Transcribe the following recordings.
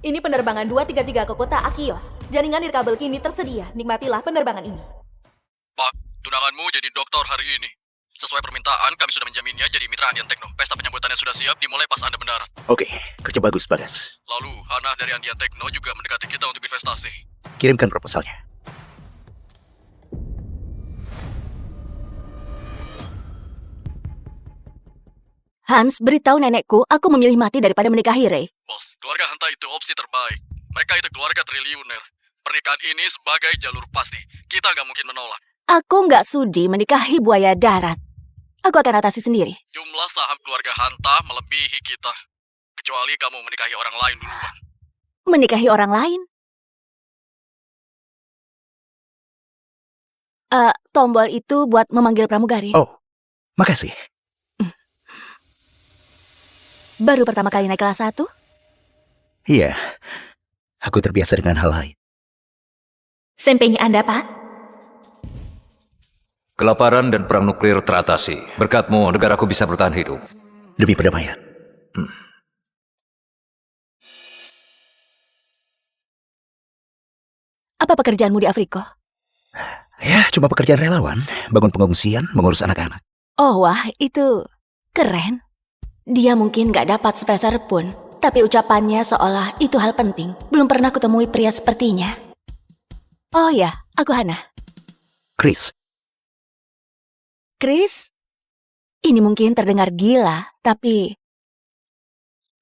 Ini penerbangan 233 ke kota Akios. Jaringan nirkabel kini tersedia. Nikmatilah penerbangan ini. Pak, tunanganmu jadi doktor hari ini. Sesuai permintaan, kami sudah menjaminnya jadi mitra Andian Tekno. Pesta penyambutannya sudah siap, dimulai pas Anda mendarat. Oke, kerja bagus, Bagas. Lalu, Hana dari Andian Tekno juga mendekati kita untuk investasi. Kirimkan proposalnya. Hans, beritahu nenekku, aku memilih mati daripada menikahi Ray. Bos, keluarga Hanta itu opsi terbaik. Mereka itu keluarga triliuner. Pernikahan ini sebagai jalur pasti. Kita gak mungkin menolak. Aku nggak sudi menikahi buaya darat. Aku akan atasi sendiri. Jumlah saham keluarga Hanta melebihi kita. Kecuali kamu menikahi orang lain duluan. Menikahi orang lain? Tombol itu buat memanggil pramugari. Oh, makasih. Baru pertama kali naik kelas 1? Iya, aku terbiasa dengan hal lain. Sampainya Anda, Pak? Kelaparan dan perang nuklir teratasi. Berkatmu, negaraku bisa bertahan hidup. Demi perdamaian. Apa pekerjaanmu di Afrika? Ya, cuma pekerjaan relawan. Bangun pengungsian, mengurus anak-anak. Oh, wah, itu keren. Dia mungkin nggak dapat sepeser pun, tapi ucapannya seolah itu hal penting. Belum pernah kutemui pria sepertinya. Oh ya, aku Hana. Chris, Chris, ini mungkin terdengar gila, tapi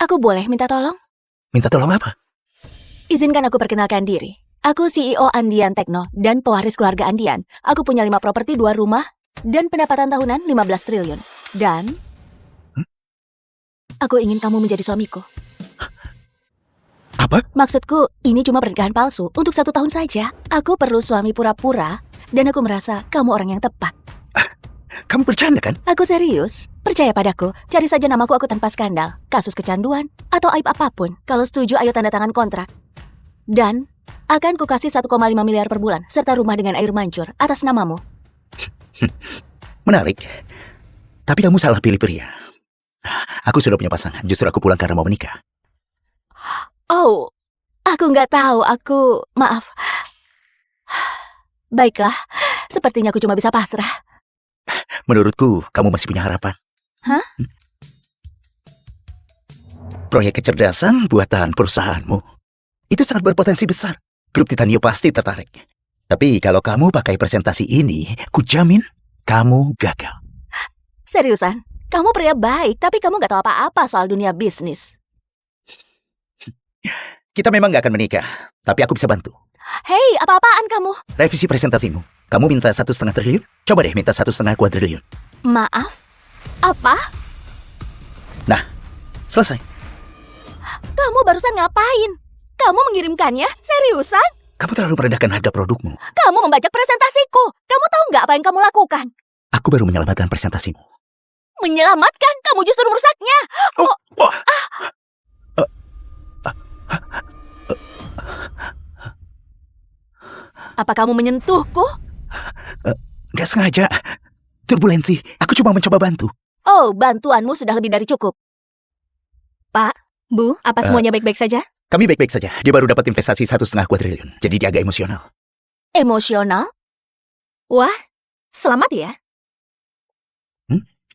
aku boleh minta tolong? minta tolong apa? Izinkan aku perkenalkan diri. Aku CEO Andian Tekno dan pewaris keluarga Andian. Aku punya 5 properti, 2 rumah, dan pendapatan tahunan 15 triliun. Dan aku ingin kamu menjadi suamiku. Apa? Maksudku, ini cuma pernikahan palsu untuk 1 tahun saja. Aku perlu suami pura-pura, dan aku merasa kamu orang yang tepat. Kamu bercanda kan? Aku serius. Percaya padaku, cari saja namaku aku tanpa skandal, kasus kecanduan, atau aib apapun. Kalau setuju, ayo tanda tangan kontrak. Dan akan kukasih 1,5 miliar per bulan, serta rumah dengan air mancur atas namamu. Menarik. Tapi kamu salah pilih pria. Aku sudah punya pasangan, justru aku pulang karena mau menikah. Oh, aku nggak tahu, maaf. Baiklah, sepertinya aku cuma bisa pasrah. Menurutku, kamu masih punya harapan. Hah? Proyek kecerdasan buatan perusahaanmu itu sangat berpotensi besar. Grup Titanio pasti tertarik. Tapi kalau kamu pakai presentasi ini, kujamin kamu gagal. Seriusan, kamu pria baik, tapi kamu nggak tahu apa-apa soal dunia bisnis. Kita memang gak akan menikah, tapi aku bisa bantu. Hei, apa-apaan kamu? Revisi presentasimu. Kamu minta 1,5 triliun? Coba deh minta 1,5 kuadriliun. Maaf? Apa? Nah, selesai. Kamu barusan ngapain? Kamu mengirimkannya? Seriusan? Kamu terlalu merendahkan harga produkmu. Kamu membajak presentasiku. Kamu tahu nggak apa yang kamu lakukan? Aku baru menyelamatkan presentasimu. Menyelamatkan? Kamu justru merusaknya. Apa kamu menyentuhku? Gak sengaja. Turbulensi. Aku cuma mencoba bantu. Oh, bantuanmu sudah lebih dari cukup. Pak, Bu, apa semuanya baik-baik saja? Kami baik-baik saja. Dia baru dapat investasi 1,5 kuadriliun. Jadi dia agak emosional. Emosional? Wah, selamat ya.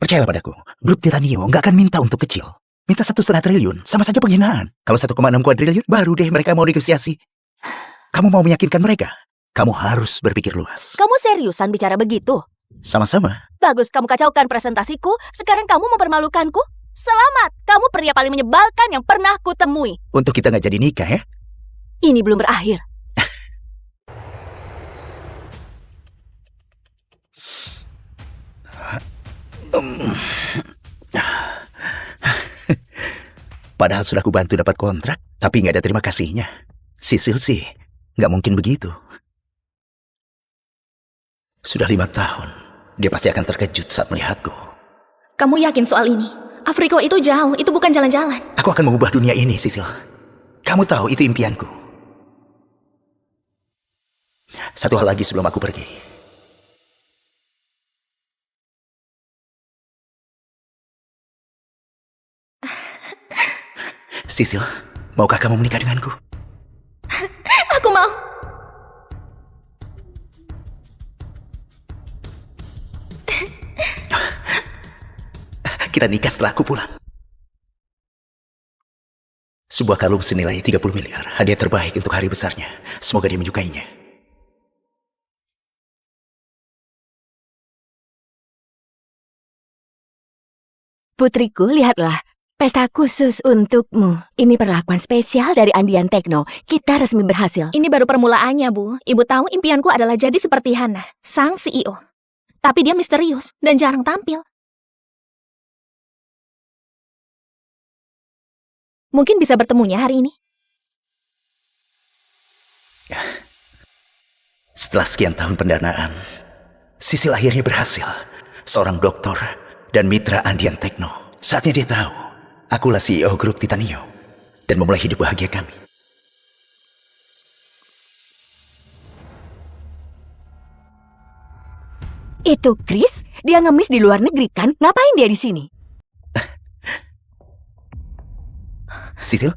Percayalah padaku. Grup Titanio nggak akan minta untuk kecil. Minta 1,5 triliun. Sama saja penghinaan. Kalau 1,6 kuadriliun, baru deh mereka mau negosiasi. Kamu mau meyakinkan mereka? Kamu harus berpikir luas. Kamu seriusan bicara begitu? Sama-sama. Bagus, kamu kacaukan presentasiku. Sekarang kamu mempermalukanku. Selamat, kamu pria paling menyebalkan yang pernah kutemui. Untuk kita nggak jadi nikah ya? Ini belum berakhir. Padahal sudah aku bantu dapat kontrak, tapi nggak ada terima kasihnya. Sisil sih, nggak mungkin begitu. Sudah 5 tahun, dia pasti akan terkejut saat melihatku. Kamu yakin soal ini? Afrika itu jauh, itu bukan jalan-jalan. Aku akan mengubah dunia ini, Sisil. Kamu tahu itu impianku. Satu hal lagi sebelum aku pergi. Sisil, Maukah kamu menikah denganku? Aku mau. Kita nikah setelah aku pulang. Sebuah kalung senilai 30 miliar. Hadiah terbaik untuk hari besarnya. Semoga dia menyukainya. Putriku, lihatlah. Pesta khusus untukmu. Ini perlakuan spesial dari Andian Tekno. Kita resmi berhasil. Ini baru permulaannya, Bu. Ibu tahu impianku adalah jadi seperti Hana, sang CEO. Tapi dia misterius dan jarang tampil. Mungkin bisa bertemunya hari ini. Setelah sekian tahun pendanaan, Sisil akhirnya berhasil. Seorang dokter dan mitra Andian Tekno. Saatnya dia tahu, akulah CEO grup Titanio. Dan memulai hidup bahagia kami. Itu Chris, dia ngemis di luar negeri kan? Ngapain dia di sini? Sisil,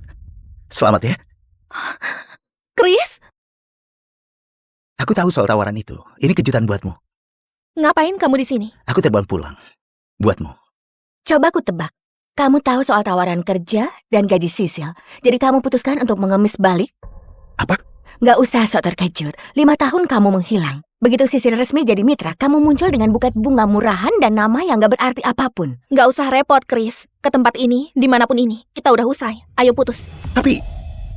selamat ya. Chris, Aku tahu soal tawaran itu. Ini kejutan buatmu. ngapain kamu di sini? Aku terbang pulang. Buatmu. Coba ku tebak. Kamu tahu soal tawaran kerja dan gaji Sisil. Jadi kamu putuskan untuk mengemis balik? Apa? Nggak usah sok terkejut. 5 tahun kamu menghilang. Begitu Sisil resmi jadi mitra, kamu muncul dengan buket bunga murahan dan nama yang nggak berarti apapun. Nggak usah repot, Chris. Ke tempat ini, dimanapun ini, kita udah usai. Ayo putus. Tapi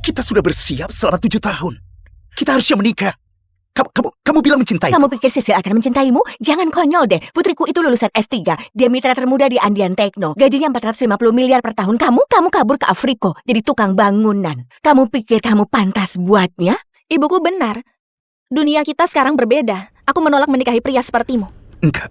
kita sudah bersiap selama 7 tahun. Kita harusnya menikah. Kamu bilang mencintai. Kamu pikir Sisil akan mencintaimu? Jangan konyol deh. Putriku itu lulusan S3. Dia mitra termuda di Andian Tekno. Gajinya 450 miliar per tahun. Kamu kabur ke Afrika jadi tukang bangunan. Kamu pikir kamu pantas buatnya? Ibuku benar. Dunia kita sekarang berbeda. Aku menolak menikahi pria sepertimu. Enggak.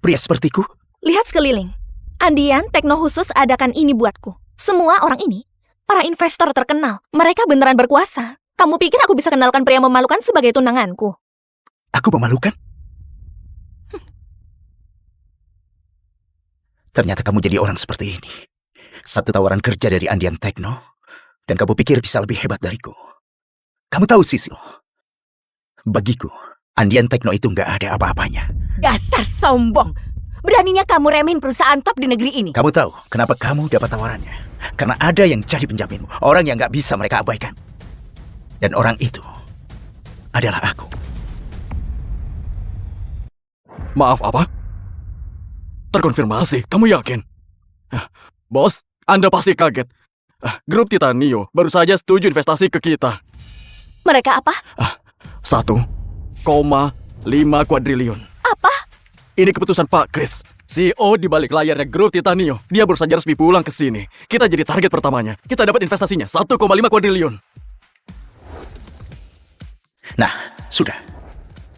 Pria sepertiku? Lihat sekeliling. Andian Tekno khusus adakan ini buatku. Semua orang ini, para investor terkenal. Mereka beneran berkuasa. Kamu pikir aku bisa kenalkan pria memalukan sebagai tunanganku? Aku memalukan? Ternyata kamu jadi orang seperti ini. Satu tawaran kerja dari Andian Tekno, dan kamu pikir bisa lebih hebat dariku. Kamu tahu, Sisil, bagiku, Andian Tekno itu nggak ada apa-apanya. Dasar sombong. Beraninya kamu remehin perusahaan top di negeri ini. Kamu tahu kenapa kamu dapat tawarannya? Karena ada yang jadi penjaminmu, orang yang nggak bisa mereka abaikan. Dan orang itu adalah aku. Maaf, apa? Terkonfirmasi, kamu yakin? Bos, Anda pasti kaget. Grup Titanio baru saja setuju investasi ke kita. Mereka apa? 1,5 kuadriliun. Apa? Ini keputusan Pak Chris, CEO di balik layarnya grup Titanio. Dia baru saja resmi pulang ke sini. Kita jadi target pertamanya. Kita dapat investasinya 1,5 kuadriliun. Nah, sudah.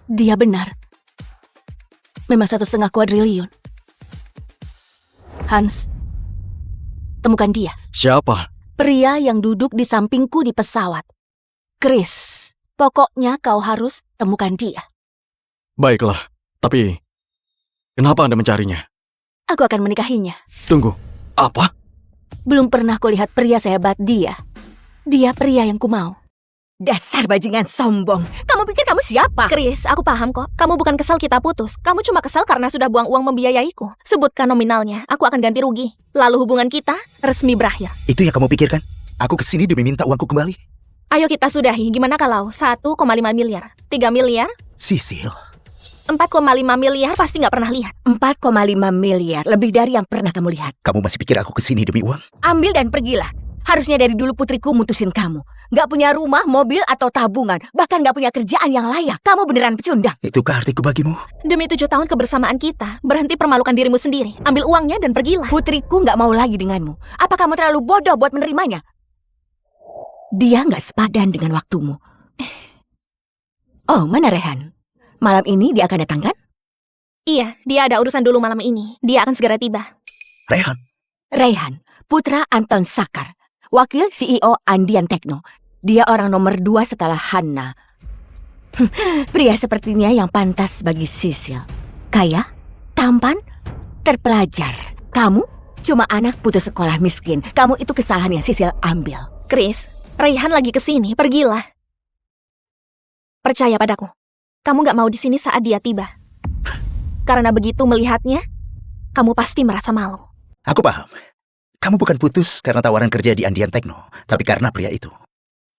Dia benar. Memang 1,5 kuadriliun. Hans, temukan dia. Siapa? Pria yang duduk di sampingku di pesawat. Chris, pokoknya kau harus temukan dia. Baiklah, tapi kenapa Anda mencarinya? Aku akan menikahinya. Tunggu, apa? Belum pernah kulihat pria sehebat dia. Dia pria yang kumau. Dasar bajingan sombong. Kamu pikir kamu siapa? Chris, aku paham kok. Kamu bukan kesal kita putus. Kamu cuma kesal karena sudah buang uang membiayaiku. Sebutkan nominalnya, aku akan ganti rugi. Lalu hubungan kita resmi berakhir. Itu yang kamu pikirkan? Aku kesini demi minta uangku kembali. Ayo kita sudahi. Gimana kalau 1,5 miliar? 3 miliar? Sisil. 4,5 miliar pasti nggak pernah lihat. 4,5 miliar. Lebih dari yang pernah kamu lihat. Kamu masih pikir aku kesini demi uang? Ambil dan pergilah. Harusnya dari dulu putriku mutusin kamu. Gak punya rumah, mobil, atau tabungan. Bahkan gak punya kerjaan yang layak. Kamu beneran pecundang. Itukah artiku bagimu? Demi 7 tahun kebersamaan kita, berhenti permalukan dirimu sendiri. Ambil uangnya dan pergilah. Putriku gak mau lagi denganmu. Apa kamu terlalu bodoh buat menerimanya? Dia gak sepadan dengan waktumu. Oh, mana Rehan? Malam ini dia akan datang kan? Iya, dia ada urusan dulu malam ini. Dia akan segera tiba. Rehan. Rehan, putra Anton Sakar. Wakil CEO Andian Tekno. Dia orang nomor 2 setelah Hanna. Pria sepertinya yang pantas bagi Sisil. Kaya, tampan, terpelajar. Kamu cuma anak putus sekolah miskin. Kamu itu kesalahan yang Sisil ambil. Chris, Raihan lagi kesini, pergilah. Percaya padaku, kamu gak mau di sini saat dia tiba. Karena begitu melihatnya, kamu pasti merasa malu. Aku paham. Kamu bukan putus karena tawaran kerja di Andian Tekno, tapi karena pria itu.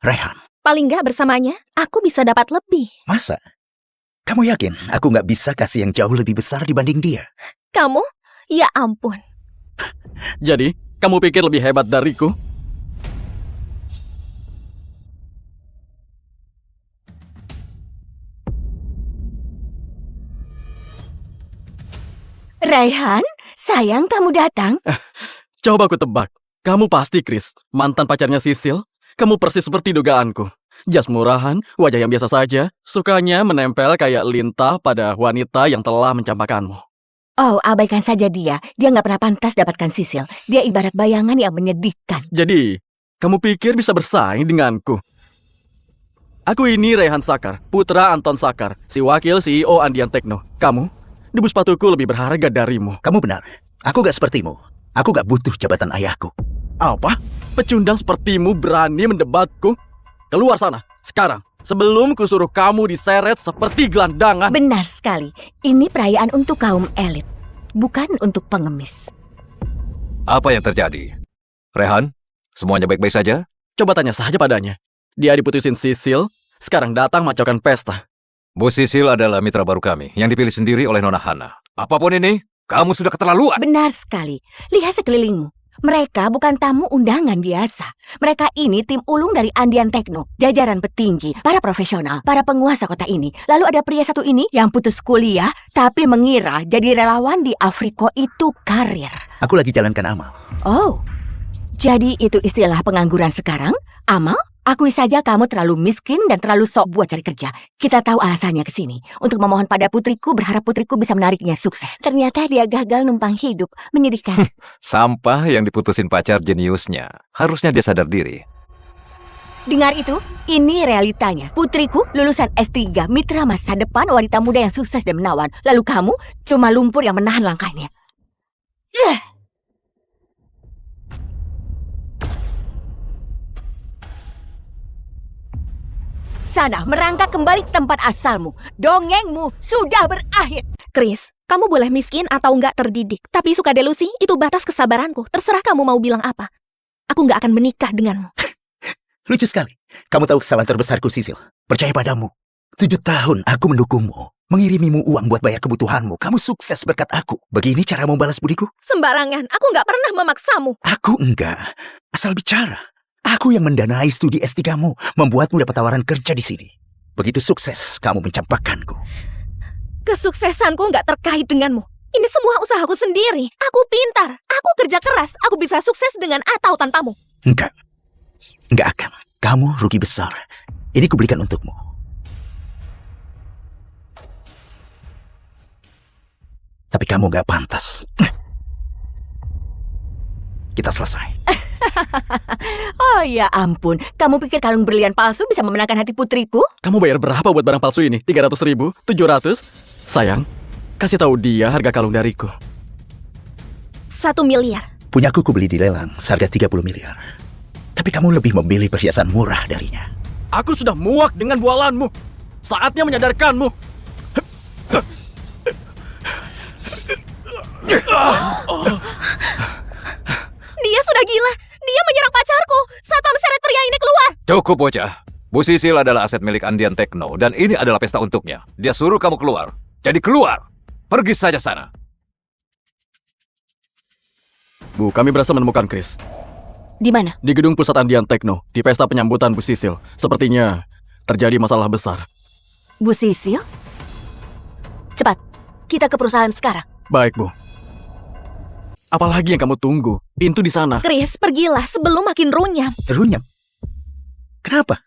Raihan. Paling gak bersamanya, aku bisa dapat lebih. Masa? Kamu yakin aku nggak bisa kasih yang jauh lebih besar dibanding dia? Kamu? Ya ampun. Jadi, kamu pikir lebih hebat dariku? Raihan, sayang kamu datang. Coba aku tebak. Kamu pasti Chris, mantan pacarnya Sisil. Kamu persis seperti dugaanku. Jas murahan, wajah yang biasa saja, sukanya menempel kayak lintah pada wanita yang telah mencampakkanmu. Oh, abaikan saja dia. Dia nggak pernah pantas dapatkan Sisil. Dia ibarat bayangan yang menyedihkan. Jadi, kamu pikir bisa bersaing denganku? Aku ini Raihan Sakar, putra Anton Sakar, si wakil CEO Andian Tekno. Kamu, debu sepatuku lebih berharga darimu. Kamu benar. Aku gak sepertimu. Aku gak butuh jabatan ayahku. Apa? Pecundang sepertimu berani mendebatku? Keluar sana, sekarang. Sebelum kusuruh kamu diseret seperti gelandangan. Benar sekali. Ini perayaan untuk kaum elit, bukan untuk pengemis. Apa yang terjadi? Rehan, semuanya baik-baik saja? Coba tanya saja padanya. Dia diputusin Sisil, sekarang datang macaukan pesta. Bu Sisil adalah mitra baru kami, yang dipilih sendiri oleh Nona Hana. Apapun ini, kamu sudah keterlaluan. Benar sekali. Lihat sekelilingmu. Mereka bukan tamu undangan biasa. Mereka ini tim ulung dari Andian Tekno, jajaran petinggi, para profesional, para penguasa kota ini. Lalu ada pria satu ini yang putus kuliah, tapi mengira jadi relawan di Afriko itu karir. Aku lagi jalankan amal. Oh, jadi itu istilah pengangguran sekarang? Amal? Akui saja kamu terlalu miskin dan terlalu sok buat cari kerja. Kita tahu alasannya ke sini. Untuk memohon pada putriku, berharap putriku bisa menariknya sukses. Ternyata dia gagal numpang hidup. Menyedihkan. Sampah yang diputusin pacar jeniusnya. Harusnya dia sadar diri. Dengar itu, ini realitanya. Putriku lulusan S3, mitra masa depan, wanita muda yang sukses dan menawan. Lalu kamu cuma lumpur yang menahan langkahnya. Sana, merangkak kembali ke tempat asalmu. Dongengmu sudah berakhir. Chris, kamu boleh miskin atau nggak terdidik, tapi suka delusi itu batas kesabaranku. Terserah kamu mau bilang apa. Aku nggak akan menikah denganmu. Lucu sekali. Kamu tahu kesalahan terbesarku, Sisil. Percaya padamu. 7 tahun aku mendukungmu. Mengirimimu uang buat bayar kebutuhanmu. Kamu sukses berkat aku. Begini cara membalas budiku? Sembarangan, aku nggak pernah memaksamu. Aku enggak. Asal bicara. Aku yang mendanai studi S3-mu, membuatmu dapat tawaran kerja di sini. Begitu sukses, kamu mencampakkanku. Kesuksesanku nggak terkait denganmu. Ini semua usahaku sendiri. Aku pintar, aku kerja keras, aku bisa sukses dengan atau tanpamu. Enggak. Enggak akan. Kamu rugi besar. Ini kubelikan untukmu. Tapi kamu gak pantas. Kita selesai. Oh ya ampun, kamu pikir kalung berlian palsu bisa memenangkan hati putriku? Kamu bayar berapa buat barang palsu ini? 300.000? 700? Sayang, kasih tahu dia harga kalung dariku. 1 miliar. Punyaku kubeli di lelang seharga 30 miliar. Tapi kamu lebih memilih perhiasan murah darinya. Aku sudah muak dengan bualanmu. Saatnya menyadarkanmu. Dia sudah gila. Dia menyerang pacarku. Satpam seret pria ini keluar. Cukup, bocah. Bu Sisil adalah aset milik Andian Tekno, dan ini adalah pesta untuknya. Dia suruh kamu keluar. Jadi keluar. Pergi saja sana. Bu, kami berhasil menemukan Chris. Di mana? Di gedung pusat Andian Tekno, di pesta penyambutan Bu Sisil. Sepertinya terjadi masalah besar. Bu Sisil? Cepat, kita ke perusahaan sekarang. Baik, Bu. Apalagi yang kamu tunggu? Pintu di sana. Chris, pergilah sebelum makin runyam. Runyam. Kenapa?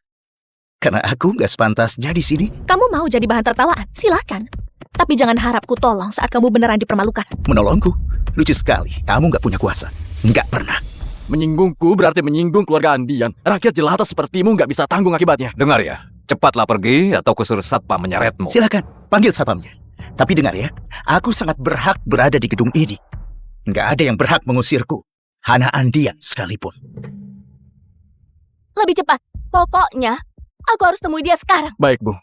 Karena aku gak sepantasnya di sini. Kamu mau jadi bahan tertawaan? Silakan. Tapi jangan harap ku tolong saat kamu beneran dipermalukan. Menolongku? Lucu sekali. Kamu gak punya kuasa. Gak pernah. Menyinggungku berarti menyinggung keluarga Andian. Rakyat jelata sepertimu nggak bisa tanggung akibatnya. Dengar ya, Cepatlah pergi atau kusuruh satpam menyeretmu. Silakan, panggil satpamnya. Tapi dengar ya, aku sangat berhak berada di gedung ini. Nggak ada yang berhak mengusirku. Hana Andian sekalipun. Lebih cepat. Pokoknya, aku harus temui dia sekarang. Baik, Bu.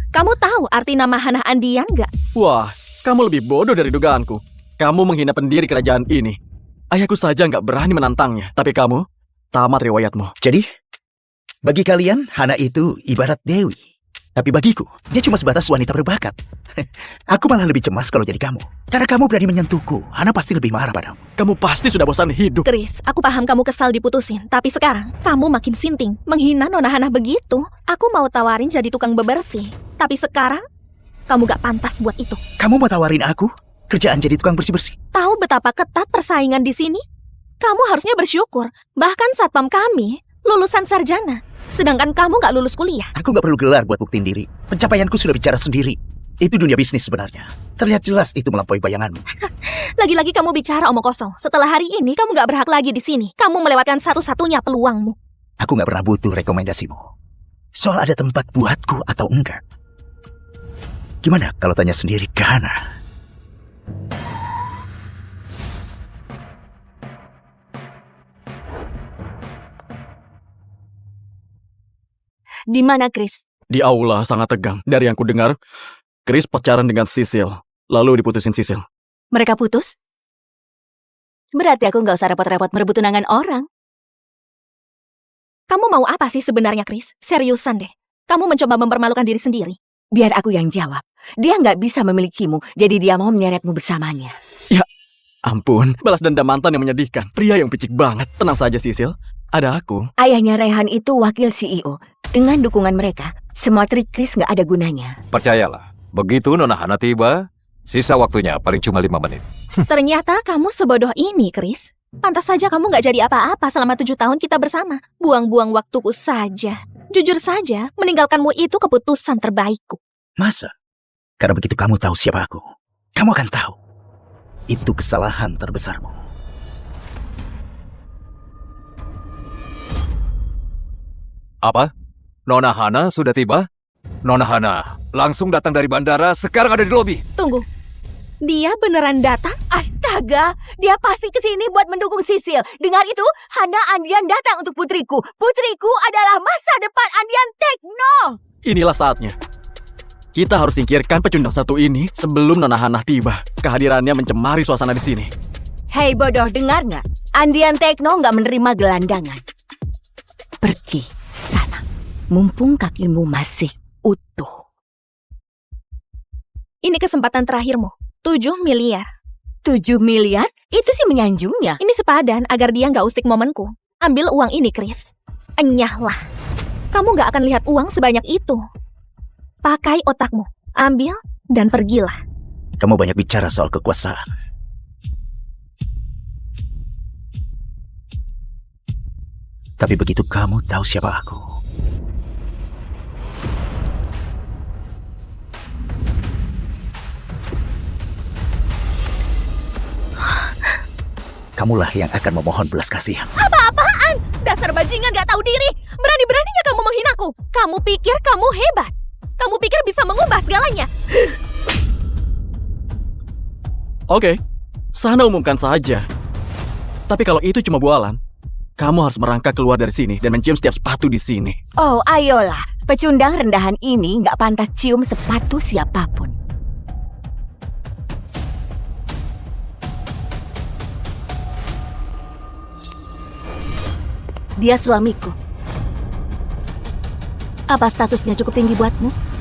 Kamu tahu arti nama Hana Andian nggak? Wah, kamu lebih bodoh dari dugaanku. Kamu menghina pendiri kerajaan ini. Ayahku saja nggak berani menantangnya. Tapi kamu, tamat riwayatmu. Jadi, bagi kalian, Hana itu ibarat Dewi. Tapi bagiku, dia cuma sebatas wanita berbakat. Aku malah lebih cemas kalau jadi kamu. Karena kamu berani menyentuhku, Hana pasti lebih marah padamu. Kamu pasti sudah bosan hidup. Chris, aku paham kamu kesal diputusin. Tapi sekarang, kamu makin sinting. Menghina Nona Hana begitu. Aku mau tawarin jadi tukang bebersih. Tapi sekarang, kamu gak pantas buat itu. Kamu mau tawarin aku kerjaan jadi tukang bersih-bersih? Tahu betapa ketat persaingan di sini? Kamu harusnya bersyukur. Bahkan satpam kami lulusan sarjana. Sedangkan kamu gak lulus kuliah. Aku gak perlu gelar buat buktiin diri. Pencapaianku sudah bicara sendiri. Itu dunia bisnis sebenarnya. Terlihat jelas itu melampaui bayanganmu. Lagi-lagi kamu bicara omong kosong. Setelah hari ini, kamu gak berhak lagi di sini. Kamu melewatkan satu-satunya peluangmu. Aku gak pernah butuh rekomendasimu. Soal ada tempat buatku atau enggak. Gimana kalau tanya sendiri ke Hana? Di mana, Chris? Di aula sangat tegang. Dari yang ku dengar, Chris pacaran dengan Sisil. Lalu diputusin Sisil. Mereka putus? Berarti aku nggak usah repot-repot merebut tunangan orang. Kamu mau apa sih sebenarnya, Chris? Seriusan deh. Kamu mencoba mempermalukan diri sendiri. Biar aku yang jawab. Dia nggak bisa memilikimu, jadi dia mau menyeretmu bersamanya. Ampun, balas dendam mantan yang menyedihkan. Pria yang picik banget. Tenang saja, Sisil. Ada aku. Ayahnya Rehan itu wakil CEO. Dengan dukungan mereka, semua trik Chris nggak ada gunanya. Percayalah, begitu Nona Hana tiba, sisa waktunya paling cuma 5 menit. Ternyata kamu sebodoh ini, Chris. Pantas saja kamu gak jadi apa-apa selama 7 tahun kita bersama. Buang-buang waktuku saja. Jujur saja, meninggalkanmu itu keputusan terbaikku. Masa? Karena begitu kamu tahu siapa aku, kamu akan tahu. Itu kesalahan terbesarmu. Apa? Nona Hana sudah tiba? Nona Hana langsung datang dari bandara, sekarang ada di lobi. Tunggu. Dia beneran datang? Astaga, dia pasti kesini buat mendukung Sisil. Dengar itu, Hana Andian datang untuk putriku. Putriku adalah masa depan Andian Tekno. Inilah saatnya. Kita harus singkirkan pecundang satu ini sebelum Nona Hana tiba. Kehadirannya mencemari suasana di sini. Hei bodoh, dengar nggak? Andian Tekno nggak menerima gelandangan. Pergi sana, mumpung kakimu masih utuh. Ini kesempatan terakhirmu. 7 miliar. 7 miliar? Itu sih menyanjungnya. Ini sepadan agar dia nggak usik momenku. Ambil uang ini, Chris. Enyahlah. Kamu nggak akan lihat uang sebanyak itu. Pakai otakmu. Ambil dan pergilah. Kamu banyak bicara soal kekuasaan. Tapi begitu kamu tahu siapa aku, kamulah yang akan memohon belas kasihan. Apa-apaan? Dasar bajingan gak tahu diri. Berani-beraninya kamu menghinaku. Kamu pikir kamu hebat. Kamu pikir bisa mengubah segalanya. Oke, sana umumkan saja. Tapi kalau itu cuma bualan, kamu harus merangkak keluar dari sini dan mencium setiap sepatu di sini. Oh, ayolah. Pecundang rendahan ini nggak pantas cium sepatu siapapun. Dia suamiku. Apa statusnya cukup tinggi buatmu?